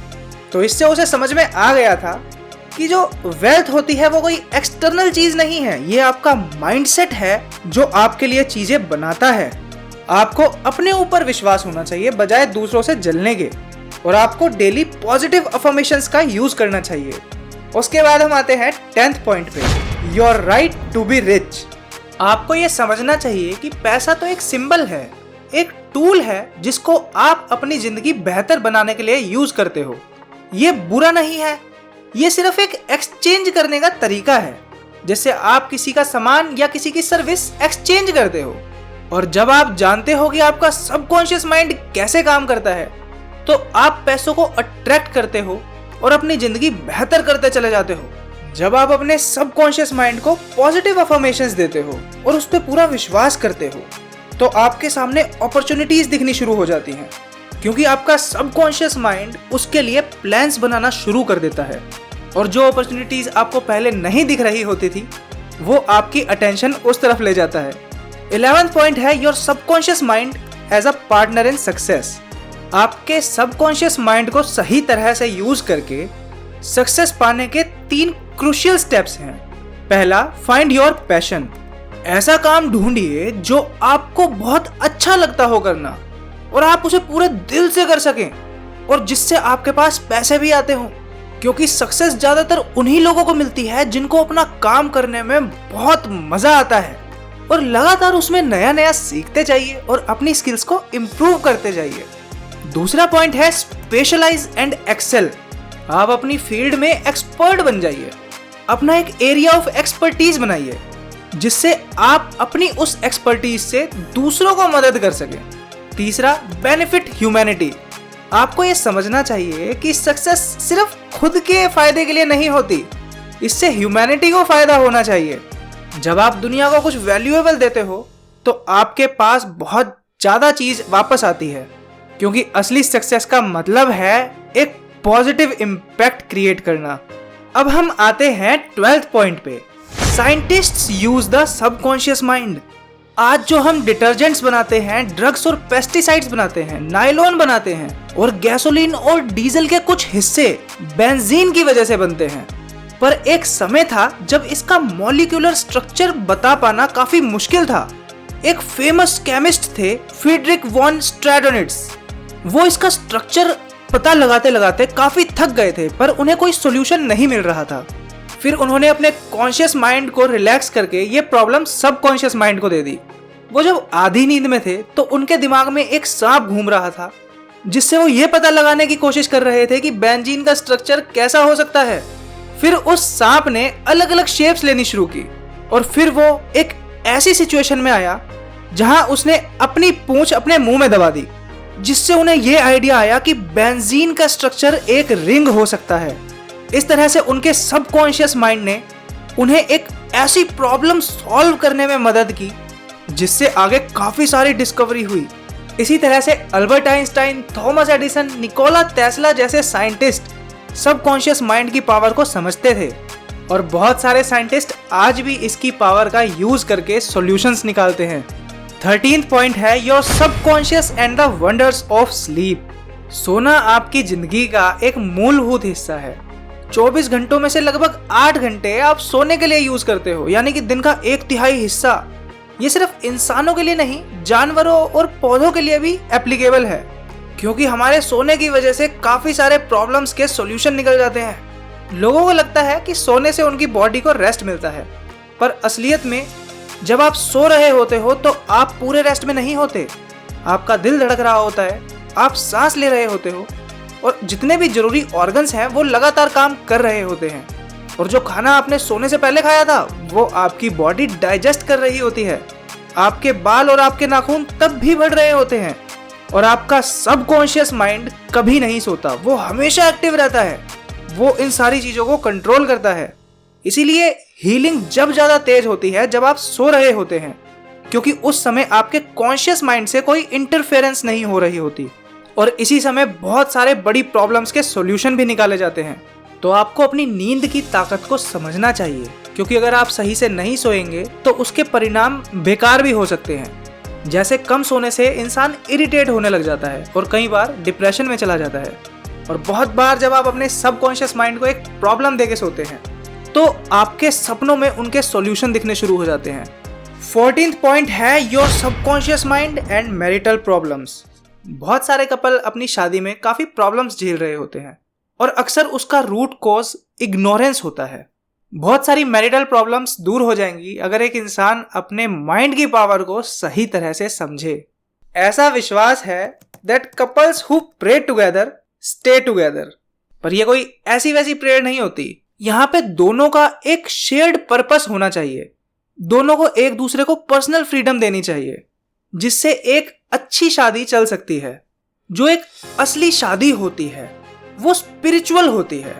तो इससे उसे समझ में आ गया था कि जो वेल्थ होती है वो कोई एक्सटर्नल चीज नहीं है, ये आपका माइंडसेट है जो आपके लिए चीजें बनाता है। आपको अपने ऊपर विश्वास होना चाहिए बजाय दूसरों से जलने के, और आपको डेली पॉजिटिव अफर्मेशंस का यूज करना चाहिए। उसके बाद हम आते हैं 10th पॉइंट पे, your right to be rich. आपको ये समझना चाहिए कि पैसा तो एक सिंबल है, एक टूल है जिसको आप अपनी जिंदगी बेहतर बनाने के लिए यूज करते हो। ये बुरा नहीं है, ये सिर्फ एक एक्सचेंज करने का तरीका है, जैसे आप किसी का सामान या किसी की सर्विस एक्सचेंज करते हो। और जब आप जानते हो कि आपका सबकॉन्शियस माइंड कैसे काम करता है, तो आप पैसों को अट्रैक्ट करते हो और अपनी जिंदगी बेहतर करते चले जाते हो। जब आप अपने सबकॉन्शियस माइंड को पॉजिटिव अफर्मेशंस देते हो और उस पर पूरा विश्वास करते हो, तो आपके सामने अपॉर्चुनिटीज दिखनी शुरू हो जाती हैं, क्योंकि आपका सबकॉन्शियस माइंड उसके लिए प्लान्स बनाना शुरू कर देता है। और जो अपॉर्चुनिटीज आपको पहले नहीं दिख रही होती थी, वो आपकी अटेंशन उस तरफ ले जाता है। 11th पॉइंट है your subconscious mind as a partner in success. आपके सबकॉन्शियस माइंड को सही तरह से यूज करके सक्सेस पाने के 3 क्रूशियल स्टेप्स हैं। पहला, फाइंड योर पैशन। ऐसा काम ढूंढिए जो आपको बहुत अच्छा लगता हो करना और आप उसे पूरे दिल से कर सकें, और जिससे आपके पास पैसे भी आते हों, क्योंकि सक्सेस ज्यादातर उन्हीं लोगों को मिलती है जिनको अपना काम करने में बहुत मजा आता है और लगातार उसमें नया नया सीखते जाइए और अपनी स्किल्स को इम्प्रूव करते जाइए। दूसरा पॉइंट है स्पेशलाइज एंड एक्सेल। आप अपनी फील्ड में एक्सपर्ट बन जाइए, अपना एक एरिया ऑफ एक्सपर्टीज बनाइए, जिससे आप अपनी उस एक्सपर्टीज से दूसरों को मदद कर सकें। तीसरा, बेनिफिट ह्यूमैनिटी। आपको ये समझना चाहिए कि सक्सेस सिर्फ खुद के फायदे के लिए नहीं होती, इससे ह्यूमैनिटी को फायदा होना चाहिए। जब आप दुनिया को कुछ वैल्यूएबल देते हो, तो आपके पास बहुत ज्यादा चीज वापस आती है, क्योंकि असली सक्सेस का मतलब है एक पॉजिटिव इम्पैक्ट क्रिएट करना। अब हम आते हैं 12th पॉइंट पे, scientists use the subconscious mind. आज जो हम डिटर्जेंट्स बनाते हैं, ड्रग्स और पेस्टिसाइड्स बनाते हैं, नायलॉन बनाते हैं और गैसोलीन और डीजल के कुछ हिस्से बेंजीन की वजह से बनते हैं। पर एक समय था जब इसका मॉलिक्यूलर स्ट्रक्चर बता पाना काफी मुश्किल था। एक फेमस केमिस्ट थे, फ्रीडरिक वॉन स्ट्रैडोनिट्स। वो इसका स्ट्रक्चर पता लगाते लगाते काफी थक गए थे, पर उन्हें कोई सोल्यूशन नहीं मिल रहा था। फिर उन्होंने अपने कॉन्शियस माइंड को रिलैक्स करके ये प्रॉब्लम सबकॉन्शियस माइंड को दे दी। वो जब आधी नींद में थे, तो उनके दिमाग में एक सांप घूम रहा था, जिससे वो ये पता लगाने की कोशिश कर रहे थे कि बेंजीन का स्ट्रक्चर कैसा हो सकता है। फिर उस सांप ने अलग अलग शेप्स लेनी शुरू की, और फिर वो एक ऐसी सिचुएशन में आया जहां उसने अपनी पूंछ अपने मुंह में दबा दी, जिससे उन्हें यह आइडिया आया कि बेंजीन का स्ट्रक्चर एक रिंग हो सकता है। इस तरह से उनके सबकॉन्शियस माइंड ने उन्हें एक ऐसी प्रॉब्लम सॉल्व करने में मदद की, जिससे आगे काफी सारी डिस्कवरी हुई। इसी तरह से Albert Einstein, Thomas Edison, Nikola Tesla जैसे साइंटिस्ट सबकॉन्शियस माइंड की पावर को समझते थे, और बहुत सारे साइंटिस्ट आज भी इसकी पावर का यूज करके सॉल्यूशंस निकालते हैं। 13th पॉइंट है your subconscious and the wonders of sleep. सोना आपकी जिंदगी का एक मूलभूत हिस्सा है। 24 घंटों में से लगभग 8 घंटे आप सोने के लिए यूज करते हो, यानी कि दिन का 1/3 हिस्सा। ये सिर्फ इंसानों के लिए नहीं, जानवरों और पौधों के लिए भी एप्लीकेबल है, क्योंकि हमारे सोने की वजह से काफी सारे प्रॉब्लम्स के सॉल्यूशन निकल जाते हैं। लोगों को लगता है कि सोने से उनकी बॉडी को रेस्ट मिलता है, पर असलियत में जब आप सो रहे होते हो तो आप पूरे रेस्ट में नहीं होते। आपका दिल धड़क रहा होता है, आप सांस ले रहे होते हो, और जितने भी जरूरी ऑर्गन्स हैं वो लगातार काम कर रहे होते हैं। और जो खाना आपने सोने से पहले खाया था, वो आपकी बॉडी डाइजेस्ट कर रही होती है। आपके बाल और आपके नाखून तब भी बढ़ रहे होते हैं, और आपका सबकॉन्शियस माइंड कभी नहीं सोता, वो हमेशा एक्टिव रहता है। वो इन सारी चीजों को कंट्रोल करता है। इसीलिए हीलिंग जब ज्यादा तेज होती है जब आप सो रहे होते हैं, क्योंकि उस समय आपके कॉन्शियस माइंड से कोई इंटरफेरेंस नहीं हो रही होती, और इसी समय बहुत सारे बड़ी प्रॉब्लम्स के सॉल्यूशन भी निकाले जाते हैं। तो आपको अपनी नींद की ताकत को समझना चाहिए, क्योंकि अगर आप सही से नहीं सोएंगे तो उसके परिणाम बेकार भी हो सकते हैं। जैसे कम सोने से इंसान इरिटेट होने लग जाता है और कई बार डिप्रेशन में चला जाता है, और बहुत बार जब आप अपने सबकॉन्शियस माइंड को एक प्रॉब्लम देके सोते हैं तो आपके सपनों में उनके सॉल्यूशन दिखने शुरू हो जाते हैं। 14th पॉइंट है your subconscious mind and marital problems. बहुत सारे कपल अपनी शादी में काफी प्रॉब्लम्स झेल रहे होते हैं और अक्सर उसका रूट कॉज इग्नोरेंस होता है। बहुत सारी मैरिटल प्रॉब्लम्स दूर हो जाएंगी अगर एक इंसान अपने माइंड की पावर को सही तरह से समझे। ऐसा विश्वास है that couples who pray together stay together. पर यह कोई ऐसी वैसी प्रेयर नहीं होती। यहाँ पे दोनों का एक शेयर्ड पर्पस होना चाहिए। दोनों को एक दूसरे को पर्सनल फ्रीडम देनी चाहिए, जिससे एक अच्छी शादी चल सकती है। जो एक असली शादी होती है वो स्पिरिचुअल होती है,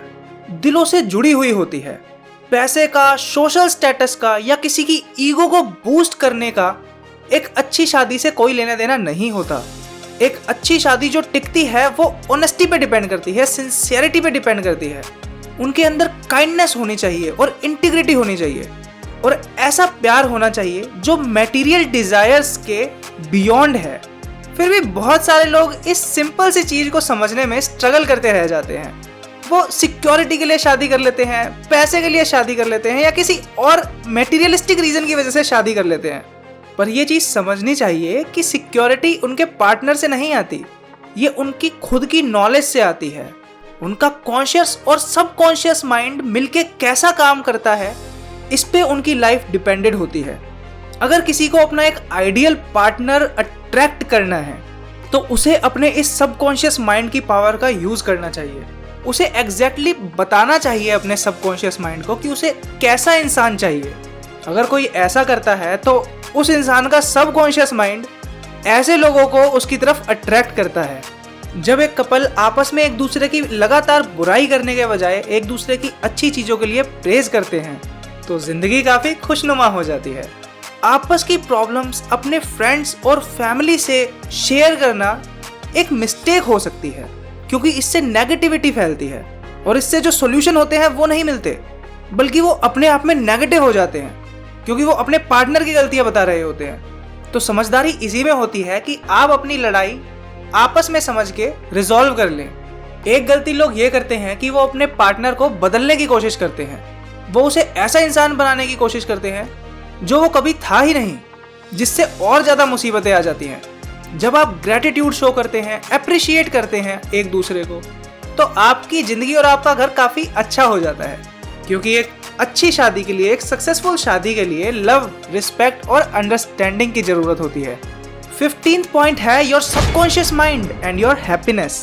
दिलों से जुड़ी हुई होती है। पैसे का, सोशल स्टेटस का या किसी की ईगो को बूस्ट करने का एक अच्छी शादी से कोई लेना देना नहीं होता। एक अच्छी शादी जो टिकती है वो ऑनेस्टी पे डिपेंड करती है, सिंसियरिटी पे डिपेंड करती है। उनके अंदर काइंडनेस होनी चाहिए और इंटीग्रिटी होनी चाहिए और ऐसा प्यार होना चाहिए जो मटेरियल डिजायर्स के बियॉन्ड है। फिर भी बहुत सारे लोग इस सिंपल सी चीज को समझने में स्ट्रगल करते रह जाते हैं। वो सिक्योरिटी के लिए शादी कर लेते हैं, पैसे के लिए शादी कर लेते हैं या किसी और मटेरियलिस्टिक रीजन की वजह से शादी कर लेते हैं। पर यह चीज समझनी चाहिए कि सिक्योरिटी उनके पार्टनर से नहीं आती, ये उनकी खुद की नॉलेज से आती है। उनका कॉन्शियस और सबकॉन्शियस माइंड मिलके कैसा काम करता है, इस पे उनकी लाइफ डिपेंडेड होती है। अगर किसी को अपना एक आइडियल पार्टनर अट्रैक्ट करना है तो उसे अपने इस सबकॉन्शियस माइंड की पावर का यूज करना चाहिए। उसे एग्जैक्टली बताना चाहिए अपने सबकॉन्शियस माइंड को कि उसे कैसा इंसान चाहिए। अगर कोई ऐसा करता है तो उस इंसान का सबकॉन्शियस माइंड ऐसे लोगों को उसकी तरफ अट्रैक्ट करता है। जब एक कपल आपस में एक दूसरे की लगातार बुराई करने के बजाय एक दूसरे की अच्छी चीजों के लिए प्रेज करते हैं तो जिंदगी काफी खुशनुमा हो जाती है। आपस की प्रॉब्लम्स अपने फ्रेंड्स और फैमिली से शेयर करना एक मिस्टेक हो सकती है, क्योंकि इससे नेगेटिविटी फैलती है और इससे जो सॉल्यूशन होते हैं वो नहीं मिलते, बल्कि वो अपने आप में नेगेटिव हो जाते हैं, क्योंकि वो अपने पार्टनर की गलतियां बता रहे होते हैं। तो समझदारी इसी में होती है कि आप अपनी लड़ाई आपस में समझ के रिजॉल्व कर लें। एक गलती लोग ये करते हैं कि वो अपने पार्टनर को बदलने की कोशिश करते हैं। वो उसे ऐसा इंसान बनाने की कोशिश करते हैं जो वो कभी था ही नहीं, जिससे और ज्यादा मुसीबतें आ जाती हैं। जब आप ग्रेटिट्यूड शो करते हैं, अप्रिशिएट करते हैं एक दूसरे को, तो आपकी जिंदगी और आपका घर काफी अच्छा हो जाता है। क्योंकि एक अच्छी शादी के लिए, एक सक्सेसफुल शादी के लिए लव, रिस्पेक्ट और अंडरस्टैंडिंग की जरूरत होती है। 15th पॉइंट है your subconscious mind and your happiness.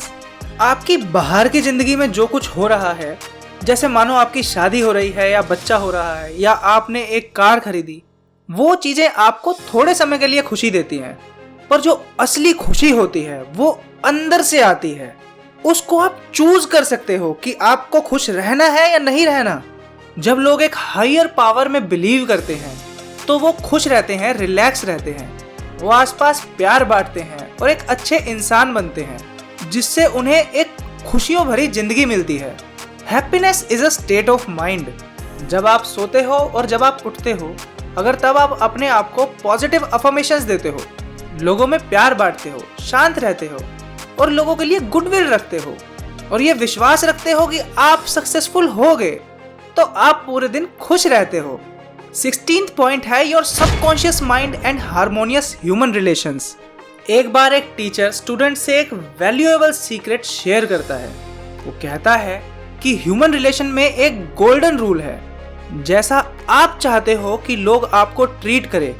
आपकी बाहर की जिंदगी में जो कुछ हो रहा है, जैसे मानो आपकी शादी हो रही है या बच्चा हो रहा है या आपने एक कार खरीदी, वो चीजें आपको थोड़े समय के लिए खुशी देती हैं, पर जो असली खुशी होती है वो अंदर से आती है। उसको आप चूज कर सकते हो कि आपको खुश रहना है या नहीं रहना। जब लोग एक हायर पावर में बिलीव करते हैं तो वो खुश रहते हैं, रिलैक्स रहते हैं, वो आसपास प्यार बांटते हैं और एक अच्छे इंसान बनते हैं, जिससे उन्हें एक खुशियों भरी जिंदगी मिलती है। Happiness is a state of mind. जब आप सोते हो और जब आप उठते हो, अगर तब आप अपने आप को पॉजिटिव अफर्मेशंस देते हो, लोगों में प्यार बांटते हो, शांत रहते हो और लोगों के लिए गुडविल रखते हो और ये विश्वास रखते हो कि आप सक्सेसफुल होगे, तो आप पूरे दिन खुश रहते हो। 16th पॉइंट है your subconscious mind and harmonious human relations. एक बार एक टीचर स्टूडेंट से एक वैल्यूएबल सीक्रेट शेयर करता है। वो कहता है कि ह्यूमन रिलेशन में एक गोल्डन रूल है, जैसा आप चाहते हो कि लोग आपको ट्रीट करें,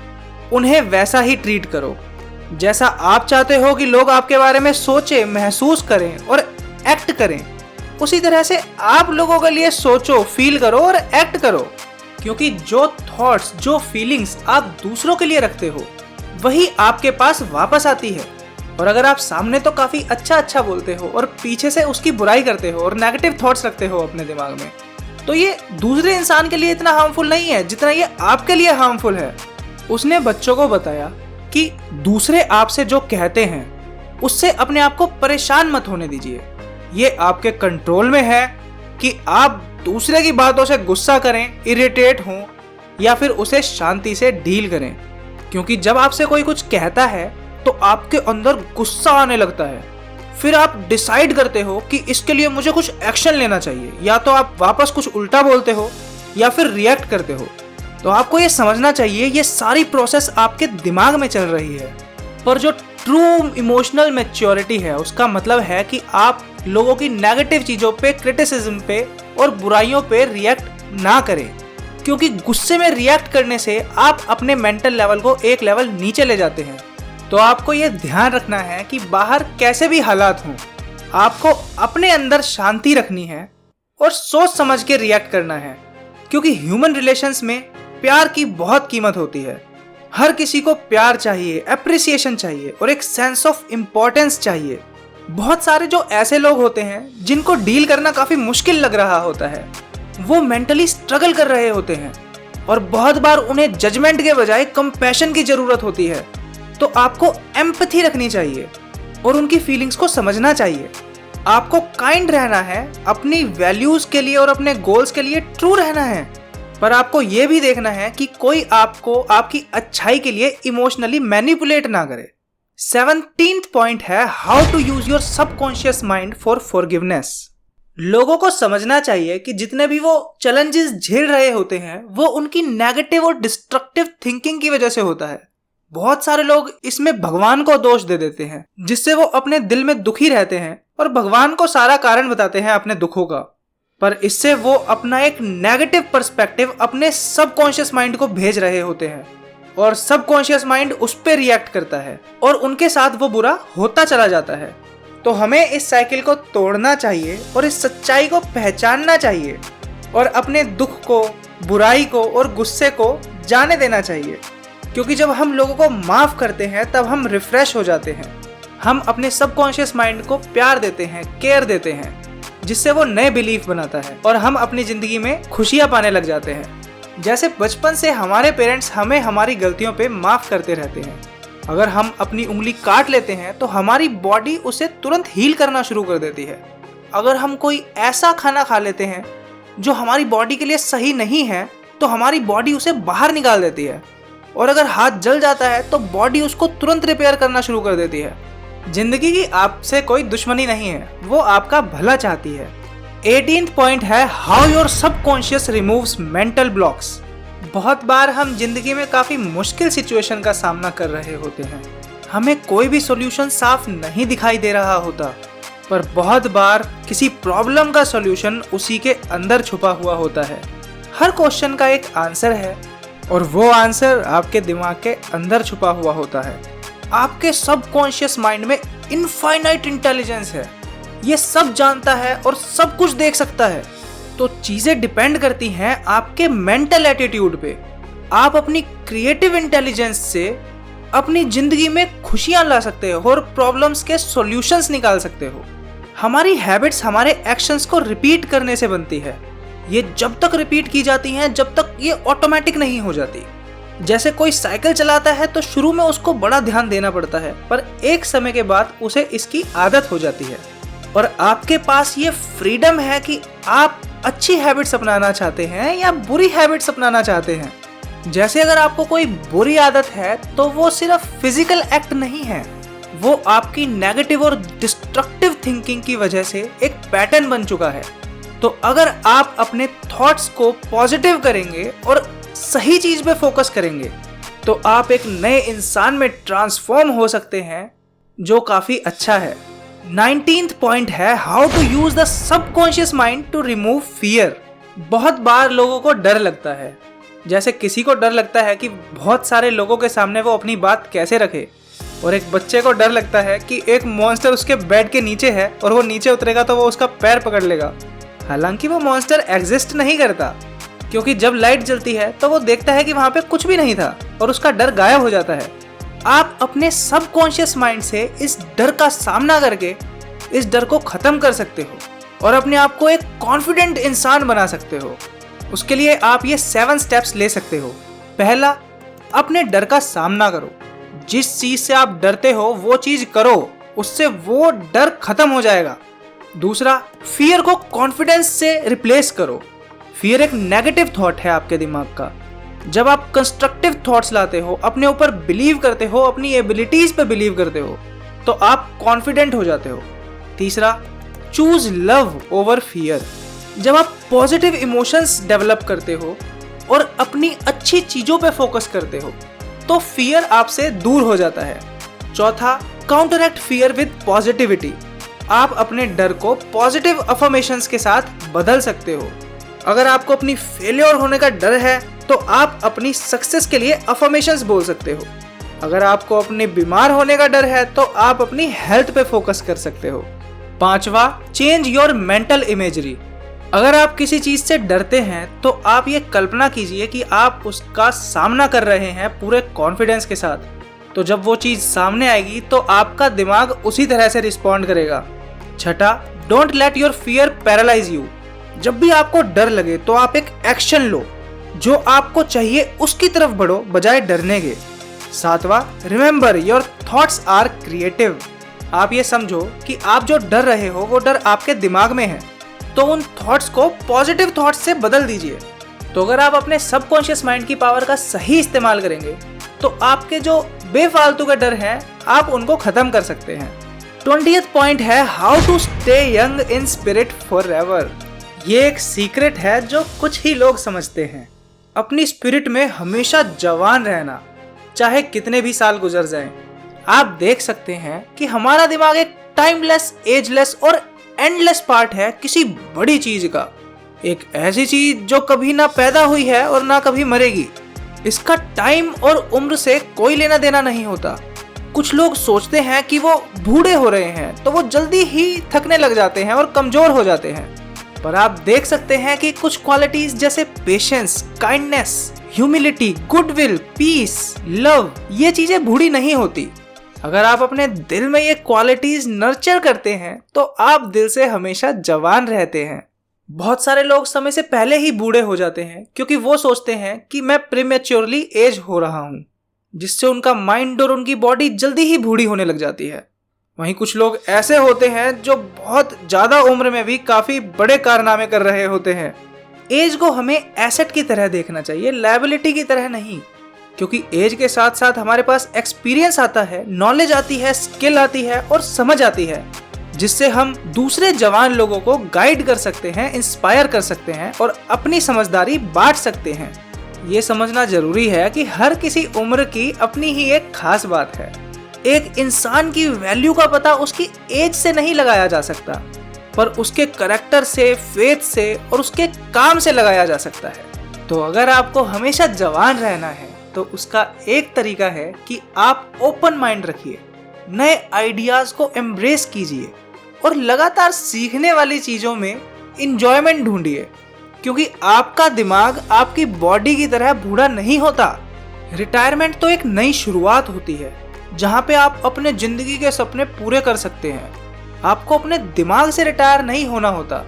उन्हें वैसा ही ट्रीट करो। जैसा आप चाहते हो कि लोग आपके बारे में सोचें, महसूस करें और एक्ट करें, उसी तरह से आप लोगों के लिए सोचो, फील करो और एक्ट करो। क्योंकि जो थॉट्स, जो फीलिंग्स आप दूसरों के लिए रखते हो, वही आपके पास वापस आती है। और अगर आप सामने तो काफी अच्छा बोलते हो और पीछे से उसकी बुराई करते हो और नेगेटिव थॉट्स रखते हो अपने दिमाग में, तो ये दूसरे इंसान के लिए इतना हार्मफुल नहीं है जितना ये आपके लिए हार्मफुल है। उसने बच्चों को बताया कि दूसरे आपसे जो कहते हैं उससे अपने आप को परेशान मत होने दीजिए। ये आपके कंट्रोल में है कि आप दूसरे की बातों से गुस्सा करें, इरिटेट हों या फिर उसे शांति से डील करें। क्योंकि जब आपसे कोई कुछ कहता है तो आपके अंदर गुस्सा आने लगता है, फिर आप डिसाइड करते हो कि इसके लिए मुझे कुछ एक्शन लेना चाहिए। या तो आप वापस कुछ उल्टा बोलते हो या फिर रिएक्ट करते हो। तो आपको ये समझना चाहिए ये सारी प्रोसेस आपके दिमाग में चल रही है, पर जो ट्रू इमोशनल मैच्योरिटी है, उसका मतलब है कि आप लोगों की नेगेटिव चीज़ों पे, क्रिटिसिज्म पे और बुराइयों पे रिएक्ट ना करें, क्योंकि गुस्से में रिएक्ट करने से आप अपने मेंटल लेवल को एक लेवल नीचे ले जाते हैं। तो आपको ये ध्यान रखना है कि बाहर कैसे भी हालात हों, आपको अपने अंदर शांति रखनी है और सोच समझ के रिएक्ट करना है, क्योंकि ह्यूमन रिलेशंस में प्यार की बहुत कीमत होती है। हर किसी को प्यार चाहिए, एप्रिसिएशन चाहिए और एक सेंस ऑफ इम्पोर्टेंस चाहिए। बहुत सारे जो ऐसे लोग होते हैं जिनको डील करना काफ़ी मुश्किल लग रहा होता है, वो मेंटली स्ट्रगल कर रहे होते हैं और बहुत बार उन्हें जजमेंट के बजाय कंपैशन की ज़रूरत होती है। तो आपको एम्पैथी रखनी चाहिए और उनकी फीलिंग्स को समझना चाहिए। आपको काइंड रहना है, अपनी वैल्यूज़ के लिए और अपने गोल्स के लिए ट्रू रहना है, पर आपको ये भी देखना है कि कोई आपको आपकी अच्छाई के लिए इमोशनली मैनिपुलेट ना करे। 17th पॉइंट है how to use your subconscious mind for forgiveness. लोगों को समझना चाहिए कि जितने भी वो चैलेंजेस झेल रहे होते हैं वो उनकी नेगेटिव और डिस्ट्रक्टिव थिंकिंग की वजह से होता है। बहुत सारे लोग इसमें भगवान को दोष दे देते हैं, जिससे वो अपने दिल में दुखी रहते हैं और भगवान को सारा कारण बताते हैं अपने दुखों का। पर इससे वो अपना एक नेगेटिव पर्सपेक्टिव अपने सबकॉन्शियस माइंड को भेज रहे होते हैं और सबकॉन्शियस माइंड उस पर रिएक्ट करता है और उनके साथ वो बुरा होता चला जाता है। तो हमें इस साइकिल को तोड़ना चाहिए और इस सच्चाई को पहचानना चाहिए और अपने दुख को, बुराई को और गुस्से को जाने देना चाहिए, क्योंकि जब हम लोगों को माफ़ करते हैं तब हम रिफ्रेश हो जाते हैं। हम अपने सबकॉन्शियस माइंड को प्यार देते हैं, केयर देते हैं, जिससे वो नए बिलीफ बनाता है और हम अपनी ज़िंदगी में खुशियाँ पाने लग जाते हैं। जैसे बचपन से हमारे पेरेंट्स हमें हमारी गलतियों पे माफ़ करते रहते हैं। अगर हम अपनी उंगली काट लेते हैं तो हमारी बॉडी उसे तुरंत हील करना शुरू कर देती है। अगर हम कोई ऐसा खाना खा लेते हैं जो हमारी बॉडी के लिए सही नहीं है तो हमारी बॉडी उसे बाहर निकाल देती है। और अगर हाथ जल जाता है तो बॉडी उसको तुरंत रिपेयर करना शुरू कर देती है। जिंदगी की आपसे कोई दुश्मनी नहीं है, वो आपका भला चाहती है। 18th पॉइंट है how your subconscious removes mental blocks. बहुत बार हम जिंदगी में काफ़ी मुश्किल सिचुएशन का सामना कर रहे होते हैं, हमें कोई भी सॉल्यूशन साफ नहीं दिखाई दे रहा होता, पर बहुत बार किसी प्रॉब्लम का सॉल्यूशन उसी के अंदर छुपा हुआ होता है। हर क्वेश्चन का एक आंसर है और वो आंसर आपके दिमाग के अंदर छुपा हुआ होता है। आपके सबकॉन्शियस माइंड में इनफाइनाइट इंटेलिजेंस है, ये सब जानता है और सब कुछ देख सकता है। तो चीज़ें डिपेंड करती हैं आपके मेंटल एटीट्यूड पे। आप अपनी क्रिएटिव इंटेलिजेंस से अपनी ज़िंदगी में खुशियाँ ला सकते हो और प्रॉब्लम्स के सॉल्यूशंस निकाल सकते हो। हमारी हैबिट्स हमारे एक्शंस को रिपीट करने से बनती है। ये जब तक रिपीट की जाती हैं जब तक ये ऑटोमेटिक नहीं हो जाती। जैसे कोई साइकिल चलाता है तो शुरू में उसको बड़ा ध्यान देना पड़ता है, पर एक समय के बाद उसे इसकी आदत हो जाती है। और आपके पास ये फ्रीडम है कि आप अच्छी हैबिट्स अपनाना चाहते हैं या बुरी हैबिट्स अपनाना चाहते हैं। जैसे अगर आपको कोई बुरी आदत है तो वो सिर्फ फिजिकल एक्ट नहीं है, वो आपकी नेगेटिव और डिस्ट्रक्टिव थिंकिंग की वजह से एक पैटर्न बन चुका है। तो अगर आप अपने थॉट्स को पॉजिटिव करेंगे और सही चीज पे फोकस करेंगे तो आप एक नए इंसान में ट्रांसफॉर्म हो सकते हैं, जो काफी अच्छा है। 19th पॉइंट है how to use the subconscious mind to remove fear. बहुत बार लोगों को डर लगता है, जैसे किसी को डर लगता है कि बहुत सारे लोगों के सामने वो अपनी बात कैसे रखे, और एक बच्चे को डर लगता है कि एक मॉन्स्टर उसके बेड के नीचे है और वो नीचे उतरेगा तो वो उसका पैर पकड़ लेगा। हालांकि वो मॉन्स्टर एग्जिस्ट नहीं करता, क्योंकि जब लाइट जलती है तो वो देखता है कि वहाँ पे कुछ भी नहीं था और उसका डर गायब हो जाता है। आप अपने सबकॉन्शियस माइंड से इस डर का सामना करके इस डर को ख़त्म कर सकते हो और अपने आप को एक कॉन्फिडेंट इंसान बना सकते हो। उसके लिए आप ये 7 स्टेप्स ले सकते हो। पहला, अपने डर का सामना करो। जिस चीज़ से आप डरते हो वो चीज़ करो, उससे वो डर खत्म हो जाएगा। दूसरा, फियर को कॉन्फिडेंस से रिप्लेस करो। फियर एक नेगेटिव थॉट है आपके दिमाग का। जब आप कंस्ट्रक्टिव थॉट्स लाते हो, अपने ऊपर बिलीव करते हो, अपनी एबिलिटीज पे बिलीव करते हो, तो आप कॉन्फिडेंट हो जाते हो। तीसरा, चूज लव ओवर फियर। जब आप पॉजिटिव इमोशंस डेवलप करते हो और अपनी अच्छी चीज़ों पे फोकस करते हो तो फियर आपसे दूर हो जाता है। चौथा, काउंटरएक्ट फियर विद पॉजिटिविटी। आप अपने डर को पॉजिटिव अफर्मेशंस के साथ बदल सकते हो। अगर आपको अपनी फेलियर होने का डर है तो आप अपनी सक्सेस के लिए अफर्मेशंस बोल सकते हो। अगर आपको अपने बीमार होने का डर है तो आप अपनी हेल्थ पे फोकस कर सकते हो। 5वां, चेंज योर मेंटल इमेजरी। अगर आप किसी चीज से डरते हैं तो आप ये कल्पना कीजिए कि आप उसका सामना कर रहे हैं पूरे कॉन्फिडेंस के साथ। तो जब वो चीज सामने आएगी तो आपका दिमाग उसी तरह से रिस्पॉन्ड करेगा। 6, don't let your fear paralyse you. जब भी आपको डर लगे तो आप एक एक्शन लो, जो आपको चाहिए उसकी तरफ बढ़ो बजाय डरने के। 7वां, remember your thoughts are creative. आप ये समझो कि आप जो डर रहे हो वो डर आपके दिमाग में है, तो उन थॉट्स को पॉजिटिव थॉट्स से बदल दीजिए। तो अगर आप अपने सबकॉन्शियस माइंड की पावर का सही इस्तेमाल करेंगे तो आपके जो बेफालतू के डर हैं आप उनको खत्म कर सकते हैं। 20th पॉइंट है how to stay young in spirit forever. ये एक सीक्रेट है जो कुछ ही लोग समझते हैं। अपनी स्पिरिट में हमेशा जवान रहना, चाहे कितने भी साल गुजर जाएं। आप देख सकते हैं कि हमारा दिमाग एक टाइमलेस, एजलेस और एंडलेस पार्ट है किसी बड़ी चीज का। एक ऐसी चीज जो कभी ना पैदा हुई है और ना कभी मरेगी। इसका टाइम और उम्र से कोई लेना देना नहीं होता। कुछ लोग सोचते हैं कि वो बूढ़े हो रहे हैं तो वो जल्दी ही थकने लग जाते हैं और कमजोर हो जाते हैं। पर आप देख सकते हैं कि कुछ क्वालिटीज जैसे patience, kindness, humility, goodwill, peace, love, ये चीजें बूढ़ी नहीं होती। अगर आप अपने दिल में ये क्वालिटीज नर्चर करते हैं तो आप दिल से हमेशा जवान रहते हैं। बहुत सारे लोग समय से पहले ही बूढ़े हो जाते हैं क्योंकि वो सोचते हैं कि मैं प्रीमेच्योरली एज हो रहा हूँ, जिससे उनका माइंड और उनकी बॉडी जल्दी ही बूढ़ी होने लग जाती है। वहीं कुछ लोग ऐसे होते हैं जो बहुत ज्यादा उम्र में भी काफी बड़े कारनामे कर रहे होते हैं। एज को हमें एसेट की तरह देखना चाहिए, लायबिलिटी की तरह नहीं, क्योंकि एज के साथ साथ हमारे पास एक्सपीरियंस आता है, नॉलेज आती है, स्किल आती है और समझ आती है, जिससे हम दूसरे जवान लोगों को गाइड कर सकते हैं, इंस्पायर कर सकते हैं और अपनी समझदारी बांट सकते हैं। ये समझना जरूरी है कि हर किसी उम्र की अपनी ही एक खास बात है। एक इंसान की वैल्यू का पता उसकी एज से नहीं लगाया जा सकता, पर उसके करैक्टर से, फेथ से और उसके काम से लगाया जा सकता है। तो अगर आपको हमेशा जवान रहना है तो उसका एक तरीका है कि आप ओपन माइंड रखिए, नए आइडियाज को एम्ब्रेस कीजिए और लगातार सीखने वाली चीजों में इंजॉयमेंट ढूंढिए, क्योंकि आपका दिमाग आपकी बॉडी की तरह बूढ़ा नहीं होता। रिटायरमेंट तो एक नई शुरुआत होती है जहां पे आप अपने जिंदगी के सपने पूरे कर सकते हैं। आपको अपने दिमाग से रिटायर नहीं होना होता,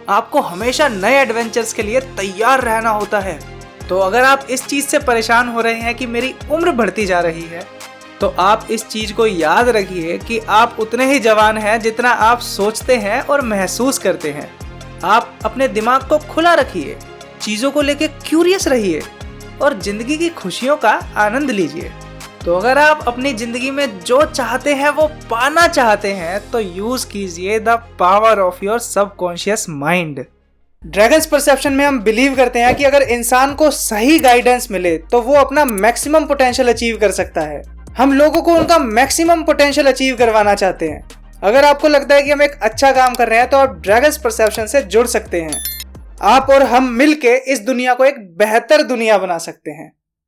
आपको हमेशा नए एडवेंचर्स के लिए तैयार रहना होता है। तो अगर आप इस चीज से परेशान हो रहे हैं कि मेरी उम्र बढ़ती जा रही है, तो आप इस चीज को याद रखिए कि आप उतने ही जवान हैं जितना आप सोचते हैं और महसूस करते हैं। आप अपने दिमाग को खुला रखिए, चीजों को लेके क्यूरियस रहिए और जिंदगी की खुशियों का आनंद लीजिए। तो अगर आप अपनी जिंदगी में जो चाहते हैं वो पाना चाहते हैं तो यूज कीजिए the power of your subconscious mind. Dragons perception में हम बिलीव करते हैं कि अगर इंसान को सही गाइडेंस मिले तो वो अपना मैक्सिमम पोटेंशियल अचीव कर सकता है। हम लोगों को उनका मैक्सिमम पोटेंशियल अचीव करवाना चाहते हैं। अगर आपको लगता है कि हम एक अच्छा काम कर रहे हैं तो आप ड्रैगन्स परसेप्शन से जुड़ सकते हैं। आप और हम मिलके इस दुनिया को एक बेहतर दुनिया बना सकते हैं।